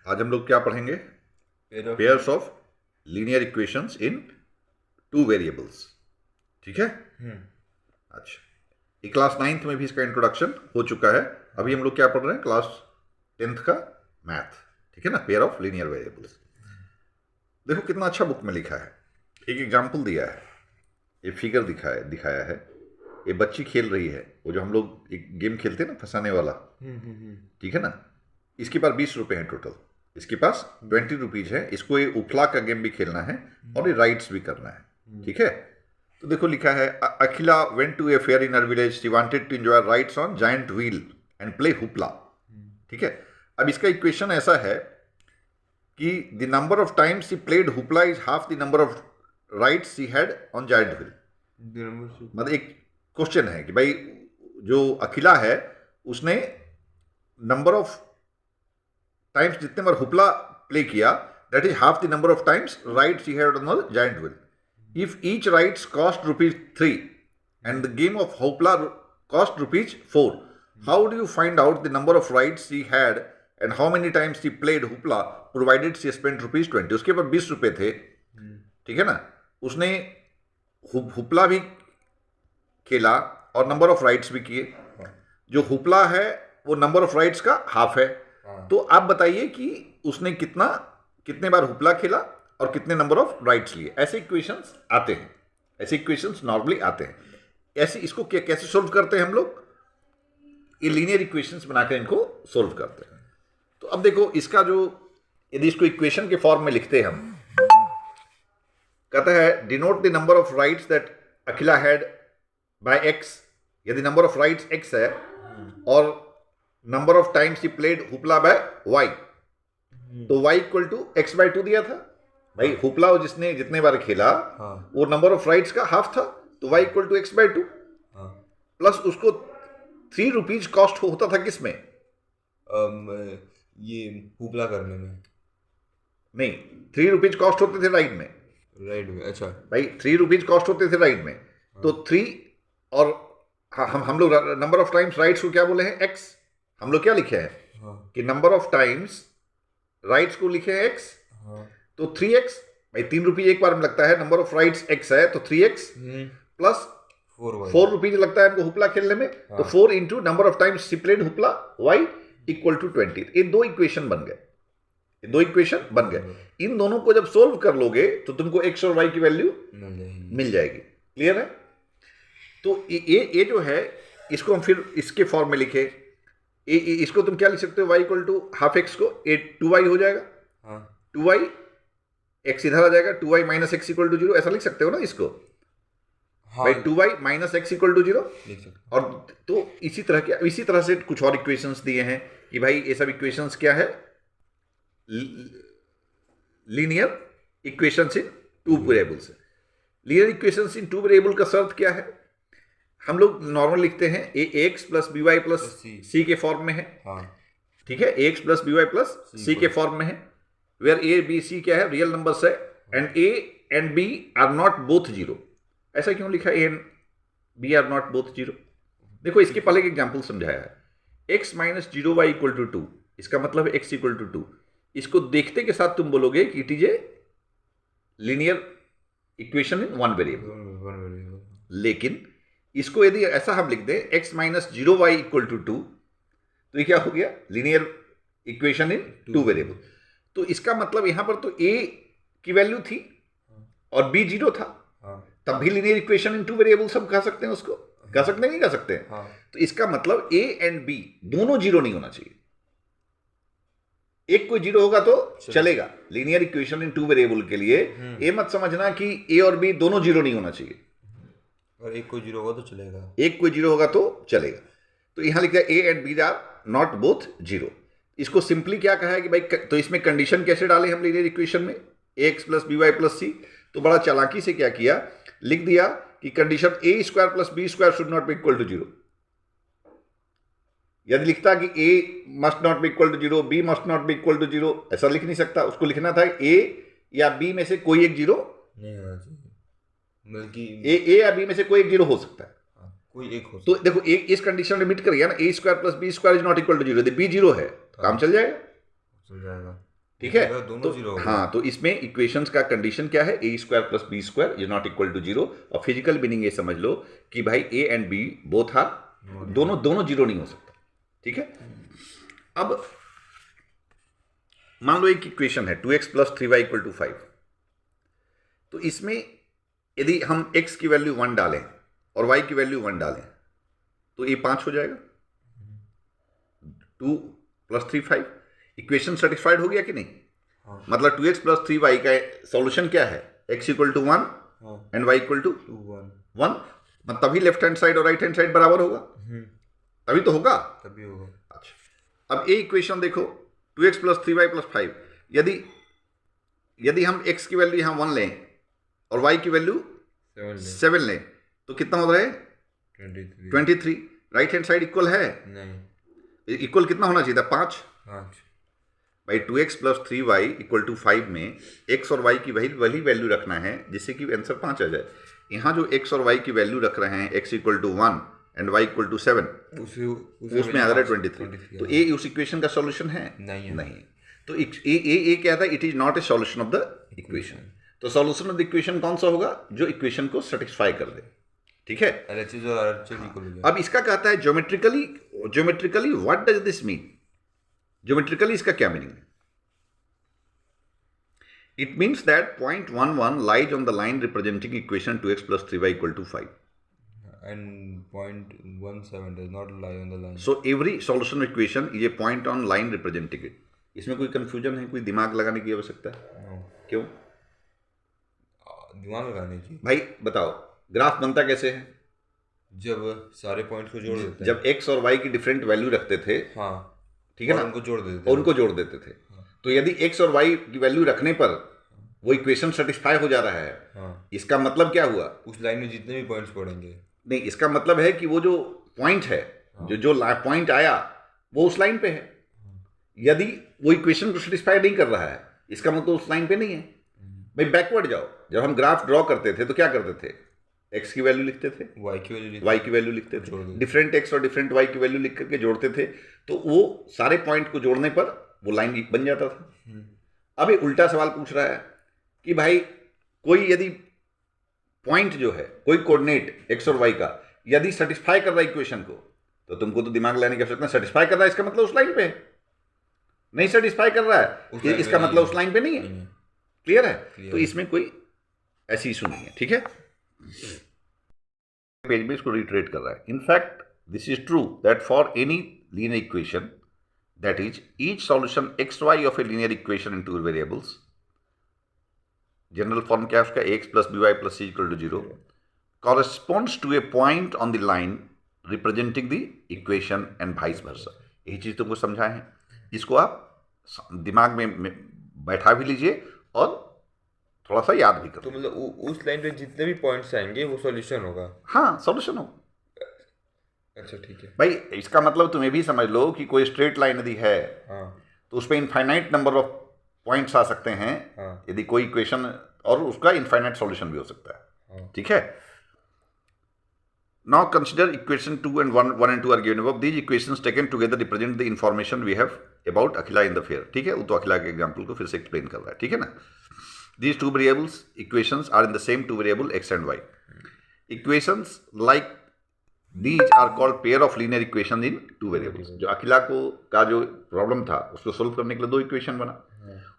आज हम लोग क्या पढ़ेंगे? Pairs of linear equations in two variables. ठीक है। अच्छा, ये क्लास 9th में भी इसका इंट्रोडक्शन हो चुका है। अभी हम लोग क्या पढ़ रहे हैं? क्लास 10th का मैथ। ठीक है ना, पेयर ऑफ लीनियर वेरिएबल्स। देखो कितना अच्छा बुक में लिखा है। एक एग्जाम्पल दिया है, ये फिगर दिखाया है। ये बच्ची खेल रही है, वो जो हम लोग एक गेम खेलते हैं ना, फंसाने वाला। ठीक है ना। इसके पास 20 रुपए हैं टोटल, इसके पास 20 रुपीज है। इसको ये उफला का गेम भी खेलना है और ये राइट्स भी करना है। ठीक है। तो देखो लिखा है, Akhila went to a fair in her village, she wanted to enjoy rides on giant wheel and play hoopla. ठीक है। अब इसका इक्वेशन ऐसा है कि the number of times she played hoopla is half the number of rides she had on giant wheel. मतलब एक question है कि भाई जो अखिला है उसने नंबर ऑफ टाइम्स जितने बार हुपला प्ले किया, that is half the number of times rides she had on the giant wheel. If each rides cost ₹3 and the game of Hoopla cost ₹4, how do you find out the number of rides she had and how many times she played Hoopla provided she spent ₹20? उसके पास 20 रुपए थे। ठीक है ना। उसने hoopla भी खेला और नंबर ऑफ राइड्स भी किए। जो हुपला है वो नंबर ऑफ राइड्स का हाफ है। तो आप बताइए कि उसने कितने बार हुपला खेला और कितने नंबर ऑफ राइट्स लिए। ऐसे इक्वेशंस आते हैं, ऐसे इक्वेशंस नॉर्मली आते हैं। ऐसे इसको कैसे सोल्व करते हैं हम लोग? ये लीनियर इक्वेशंस बनाकर इनको सोल्व करते हैं। तो अब देखो इसका जो, यदि इसको इक्वेशन के फॉर्म में लिखते हैं हम, कहता है denote the number of rides that Akhila had by x. यदि नंबर ऑफ राइट्स एक्स है और number of times he played hoopla by y, तो वाई इक्वल टू x/2 दिया था। भाई हुपला जिसने जितने बार खेला वो नंबर ऑफ राइड्स का हाफ था, तो y equal to x/2 plus उसको 3 रुपीज कॉस्ट होता था किसमें? ये हुपला करने में नहीं, 3 रुपीज कॉस्ट होते थे राइड में। अच्छा भाई 3 रुपीज कॉस्ट होते थे राइड में। तो 3 और हम लोग नंबर ऑफ टाइम्स राइड्स को क्या बोले हैं? x। हम लोग क्या लिखे हैं कि नंबर ऑफ टाइम्स राइड्स को लिखे हैं x। तो 3x, भाई 3 रुपये एक बार में लगता है, नंबर ऑफ राइड्स x है, तो 3x प्लस 4 रुपीज लगता है हमको हुपला खेलने में। तो 4 into number of times she played hoopla y equal to 20। ये दो इक्वेशन बन गए। इन दोनों को जब सोल्व कर लोगे तो तुमको x और y की वैल्यू मिल जाएगी। क्लियर है? तो ये जो है, इसको हम फिर इसके फॉर्म में लिखे। इसको तुम क्या लिख सकते हो? y equal to half x को 2y हो जाएगा। 2y x इधर आ जाएगा, 2y minus x equal to 0। ऐसा लिख सकते हो ना इसको? भाई 2y minus x equal to 0। और तो इसी तरह से कुछ और इक्वेशंस दिए हैं कि भाई ये सब इक्वेशंस क्या है? Linear equations in two variables. Linear equations in two variable का शर्त क्या है? हम लोग नॉर्मल लिखते हैं ax plus by plus c के फॉर्म में है। ठीक है, ax plus by plus c के फॉर्म में है, वेयर a b c क्या है? रियल नंबर्स है, and a and b are not both 0। ऐसा क्यों लिखा है a and b are not both 0? देखो इसके पहले एक एग्जांपल समझाया है। x minus 0y equal to 2, इसका मतलब है x इक्वल टू 2। इसको देखते के साथ तुम बोलोगे कि it is a linear equation in one variable. लेकिन इसको यदि ऐसा हम लिख दें x minus 0y equal to 2, तो ये क्या हो गया? Linear equation in two variable. तो इसका मतलब यहां पर तो a की वैल्यू थी और b 0 था, तब भी linear equation in two variables हम कह सकते हैं उसको। कह सकते हैं, नहीं कह सकते हैं? तो इसका मतलब a एंड b दोनों 0 नहीं होना चाहिए। एक कोई 0 होगा तो चलेगा। Linear equation in two variable के लिए ये मत समझना कि a और b दोनों 0 नहीं होना चाहिए। और एक कोई 0 होगा तो चलेगा, एक कोई 0 होगा तो चलेगा। तो यहां लिखा है a and b are not both 0। इसको सिंपली क्या कहा है कि भाई, तो इसमें कंडीशन कैसे डाले हम लीनियर इक्वेशन में? ax plus by plus c। तो बड़ा चालाकी से क्या किया, लिख दिया कि condition a square plus b square should not be equal to 0। यदि लिखता कि a must not be equal to 0, b must not be equal to 0, ऐसा लिख नहीं सकता। उसको लिखना था a या b में से कोई एक 0 नहीं होना चाहिए, बल्कि a या b में से कोई एक 0 हो सकता है। कोई एक हो। तो देखो एक इस कंडीशन में मीट कर गया ना, a square plus b square is not equal to 0। यदि b 0 है तो काम चल जाएगा। ठीक है, दोनों तो जीरो होगा। हाँ, तो इसमें इक्वेशंस का कंडीशन क्या है, A square plus B square is not equal to zero. और फिजिकल मीनिंग ये समझ लो कि भाई A and B both are, दोनों जीरो नहीं हो सकता। ठीक है, अब मान लो एक इक्वेशन है 2x plus 3y equal to 5। तो इसमें यदि हम x की वैल्यू 1 डालें और y की वैल्यू 1 डालें तो ये 5 हो जाएगा। 2 प्लस 3 5, इक्वेशन सेटिस्फाइड हो गया कि नहीं? हाँ। मतलब 2x प्लस 3y का सॉल्यूशन क्या है, x equal to 1 and y equal to 1। मतलब तभी लेफ्ट हैंड साइड और राइट हैंड साइड बराबर होगा, तभी तो होगा। तभी होगा। अच्छा, अब ये इक्वेशन देखो 2x प्लस 3y प्लस 5, यदि हम x की वैल्यू यहाँ 1 लें और y की वैल्यू 7 लें तो कितना हो रहा है 23। राइट हैंड साइड इक्वल है नहीं, इक्वल कितना होना चाहिए था 5। भाई 2x plus 3y equal to 5 में x और y की वही वैल्यू रखना है जिससे कि आंसर 5 आ जाए। यहाँ जो x और y की वैल्यू रख रहे हैं, x equal to 1 and y equal to 7, उसमें आ रहा है 23। तो ये उस इक्वेशन का सॉल्यूशन है? नहीं। तो ये क्या था, it is not a solution of the equation. तो सॉल्यूशन ऑफ द इक्वेशन कौन सा होगा, जो इक्वेशन को सेटिस्फाई कर दे। ठीक है, अब इसका कहता है geometrically what does this mean. Geometrically इसका क्या मीनिंग है? It means that point 11 lies on the line representing equation 2x plus 3y equal to 5 and point 17 does not lie on the line. So every solution equation is a point on line representing it. इसमें कोई confusion है, कोई दिमाग लगाने की आवश्यकता है? No. क्यों दिमाग लगाने की? भाई बताओ, ग्राफ बनता कैसे है? जब सारे पॉइंट्स को जोड़ देते हैं। जब x और y की डिफरेंट वैल्यू रखते थे, हाँ, ठीक है ना, उनको जोड़ देते थे। तो यदि x और y की वैल्यू रखने पर वो इक्वेशन सेटिस्फाई हो जा रहा है, हाँ, इसका मतलब क्या हुआ? उस लाइन में जितने भी पॉइंट्स पड़ेंगे, नहीं, इसका मतलब है कि वो जो पॉइंट है, जो पॉइंट आया वो उस लाइन पे है। यदि वो इक्वेशन को सेटिस्फाई नहीं कर रहा है, इसका मतलब उस लाइन पे नहीं है। भाई बैकवर्ड जाओ, जब हम ग्राफ ड्रॉ करते थे तो क्या करते थे, x की वैल्यू लिखते थे, y की वैल्यू लिखते थे, डिफरेंट x और डिफरेंट y की वैल्यू लिख करके जोड़ते थे, तो वो सारे पॉइंट को जोड़ने पर वो लाइन बन जाता था। अब एक उल्टा सवाल पूछ रहा है कि भाई कोई यदि पॉइंट जो है, कोई कोऑर्डिनेट x और y का यदि सेटिस्फाई कर रहा है इक्वेशन को, तो तुमको तो दिमाग लगाने की आवश्यकता है। सेटिस्फाई कर रहा है इसका मतलब उस लाइन पे है, नहीं सेटिस्फाई कर रहा है इसका मतलब उस लाइन पे नहीं है। क्लियर है? तो इसमें कोई ऐसी इशू नहीं है। ठीक है, पेज में इसको रिट्रेट कर रहा है। In fact this is true that for any linear equation that is each solution x y of a linear equation in two variables, general form क्या है उसका, ax plus b y plus c equal to 0, corresponds to a point on the line representing the equation and vice versa. यही चीज़ तुमको समझाए हैं, इसको आप दिमाग में बैठा भी लीजिए और थोड़ा सा याद भी करो। तो मतलब उस लाइन पे जितने भी पॉइंट्स आएंगे वो सॉल्यूशन होगा? हाँ, सॉल्यूशन होगा। अच्छा ठीक है भाई, इसका मतलब तुम ये भी समझ लो कि कोई स्ट्रेट लाइन यदि है, हाँ, तो उस पर इनफाइनाइट नंबर ऑफ पॉइंट्स आ सकते हैं, हाँ, यदि कोई इक्वेशन, और उसका इनफाइनाइट सॉल्यूशन भी हो सकता है। हाँ, ठीक है, now consider equation 2 and 1 and 2 are given above. These equations taken together represent the information we have about Akhila in the fair. ठीक है, वो तो अखिला के एग्जांपल को फिर से एक्सप्लेन कर रहा है। ठीक है ना, these two variables equations are in the same two variable x and y. Equations like these are called pair of linear equations in two variables. जो अखिला को का जो प्रॉब्लम था उसको सोल्व करने के लिए दो इक्वेशन बना,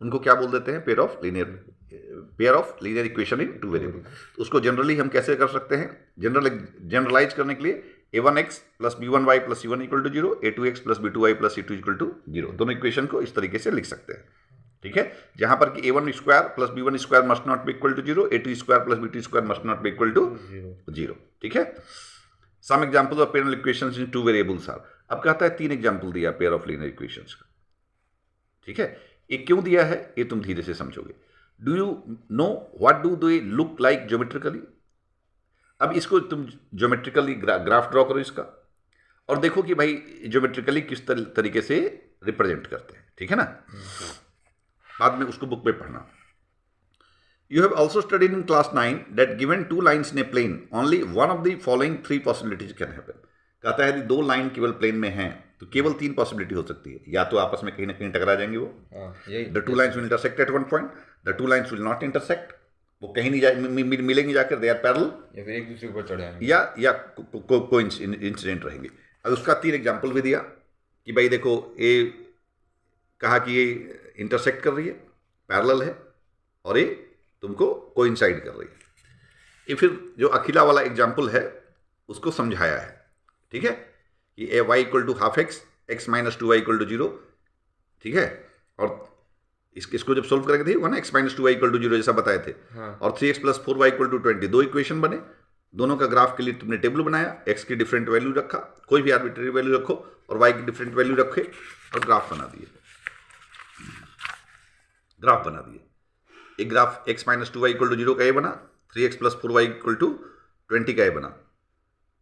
उनको क्या बोल देते हैं, pair of linear equation in two variable. उसको जनरली हम कैसे कर सकते हैं, जनरलाइज करने के लिए a1x plus b1y plus c1 equal to 0, a2x plus b2y plus c2 equal to 0, दोनों इक्वेशन को इस तरीके से लिख सकते हैं। ठीक है, जहां पर कि a1 square plus b1 square must not be equal to 0, a2 square plus b2 square must not be equal to 0। ठीक है, some examples of pair equations in two variables are. अब कहता है 3 एग्जांपल दिया पेयर ऑफ लीनियर इक्वेशंस का। ठीक है, ये क्यों दिया है ये तुम धीरे से समझोगे। Do you know what do they look like geometrically? अब इसको तुम ज्योमेट्रिकली ग्राफ ड्रॉ करो इसका, और देखो कि भाई ज्योमेट्रिकली किस तरीके से रिप्रेजेंट करते हैं। ठीक है ना, बाद में उसको बुक में पढ़ना। You have also studied in class 9 that given two lines in a plane, only one of the following three possibilities can happen. कहता है यदि दो लाइन केवल प्लेन में हैं तो केवल 3 पॉसिबिलिटी हो सकती है, या तो आपस में कहीं ना कहीं टकरा जाएंगे वो, the two lines will intersect at one point, the two lines will not intersect, वो कहीं नहीं मिलेंगे जाकर, दे आर पैरेलल, या फिर एक दूसरे के ऊपर चढ़ जाएंगे, या कोई इंसिडेंट रहेंगे। अब उसका 3 एग्जाम्पल भी दिया कि भाई देखो ए कहा कि ये इंटरसेक्ट कर रही है, पैरेलल है, और ये तुमको कोइंसाइड कर रही है। ये फिर जो अखिला वाला एग्जाम्पल है उसको समझाया है, ठीक है, कि A Y equal to half X, X minus 2y equal to 0, ठीक है, और इसको जब सोल्व करेंगे थे वो ना x minus 2y equal to 0 जैसा बताए थे, और 3x plus 4y equal to 20, 2 equation बने, दोनों का ग्राफ के लिए तुमने टेबल बनाया, x की डिफरेंट वैल्यू रखा, कोई भी आर्बिट्रेरी वैल्यू रखो, और y की डिफरेंट वैल्यू रखे, और ग्राफ बना दिए, एक graph x minus 2y equal to 0 का ये बना, 3x plus 4y equal to 20 का ये बना,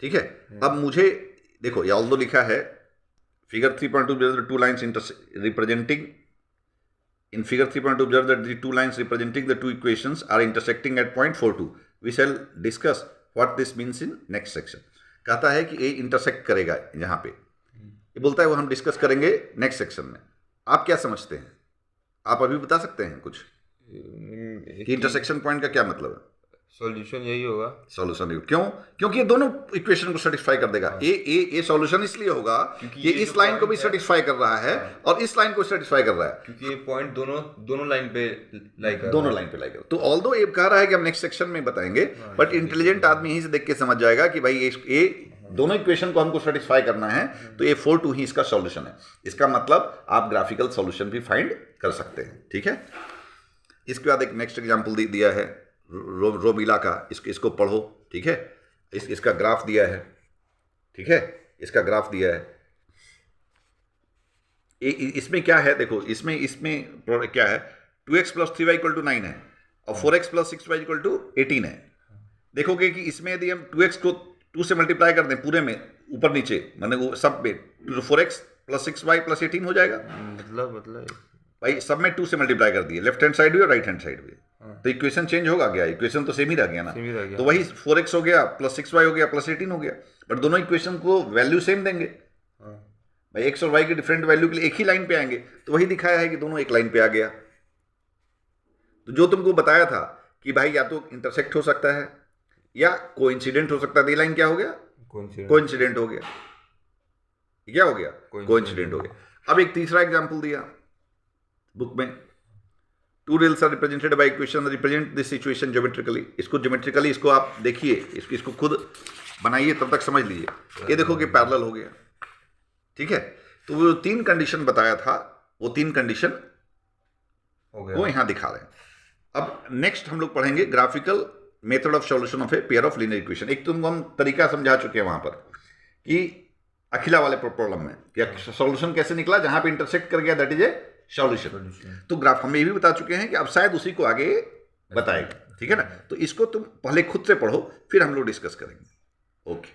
ठीक है। अब मुझे देखो ये ऑल्दो लिखा है figure 3.2 two lines representing in figure 3.2 observe that the two lines representing the two equations are intersecting at point 42. We shall discuss what this means in next section. कहता है कि ये इंटरसेक्ट करेगा यहाँ पे, ये बोलता है वो हम डिस्कस करेंगे नेक्स्ट सेक्शन में। आप क्या समझते हैं, आप अभी बता सकते हैं कुछ कि इंटरसेक्शन पॉइंट का क्या मतलब है? सॉल्यूशन यही होगा, सॉल्यूशन क्यों? क्योंकि ये दोनों इक्वेशन को सेटिस्फाई कर देगा। ये सॉल्यूशन इसलिए होगा कि इस लाइन को भी सेटिस्फाई कर रहा है और इस लाइन को सेटिस्फाई कर रहा है, क्योंकि ये पॉइंट दोनों लाइन पे लाई कर, दोनों लाइन पे लाई कर। तो ऑल्दो ये कह रहा है कि हम नेक्स्ट सेक्शन में बताएंगे, बट इंटेलिजेंट आदमी यहीं से देख के समझ जाएगा कि भाई ये दोनों इक्वेशन को हमको सेटिस्फाई करना है, तो ये 4-2 ही इसका सॉल्यूशन है। इसका मतलब आप ग्राफिकल सॉल्यूशन भी फाइंड कर सकते हैं, ठीक है। इसके बाद एक नेक्स्ट एग्जाम्पल दिया है रोमिला का, इसको पढ़ो, ठीक है। इसका ग्राफ दिया है, ठीक है, इसका ग्राफ दिया है। इसमें क्या है देखो, इसमें क्या है, 2x plus 3y equal to 9 है और 4x plus 6y equal to 18 है। देखोगे कि इसमें यदि हम 2x को 2 से मल्टीप्लाई कर दें पूरे में ऊपर नीचे, माने वो सब में 4x प्लस 6y प्लस 18 हो जाएगा। मतलब भाई सब में 2 से मल्टीप्लाई कर दिए, लेफ्ट हैंड साइड भी और राइट हैंड साइड भी, तो इक्वेशन चेंज होगा क्या? इक्वेशन तो सेम ही रह गया ना, तो वही 4x हो गया प्लस 6y हो गया प्लस 18 हो गया, बट दोनों इक्वेशन को वैल्यू सेम देंगे। भाई x और y के डिफरेंट वैल्यू के लिए एक ही लाइन पे आएंगे, तो वही दिखाया है कि दोनों एक लाइन पे आ गया। तो जो तुमको बताया था कि भाई या तो इंटरसेक्ट हो सकता है या कोइंसिडेंट हो सकता है, ये लाइन क्या हो गया? कोइंसिडेंट हो गया। क्या हो गया? कोइंसिडेंट हो गया। अब एक तीसरा एग्जाम्पल दिया बुक में, two rails are represented by equation represent this situation geometrically. इसको ज्योमेट्रिकली इसको आप देखिए, इसको खुद बनाइए, तब तक समझ लीजिए। ये देखो कि पैरेलल हो गया, ठीक है। तो वो 3 कंडीशन बताया था, वो 3 कंडीशन वो यहाँ दिखा रहे हैं। अब नेक्स्ट हम लोग पढ़ेंगे graphical method of solution of a pair of linear equation. एक तुमको हम तरीका समझा चुके हैं वहां पर कि अखिला वाले प्रॉब्लम में सॉल्यूशन कैसे निकला, जहां पे इंटरसेक्ट कर गया, दैट इज ए सॉल्यूशन। तो ग्राफ हम ये भी बता चुके हैं कि अब शायद उसी को आगे बताएगा, ठीक है ना। तो इसको तुम पहले खुद से पढ़ो, फिर हम लोग डिस्कस करेंगे। ओके।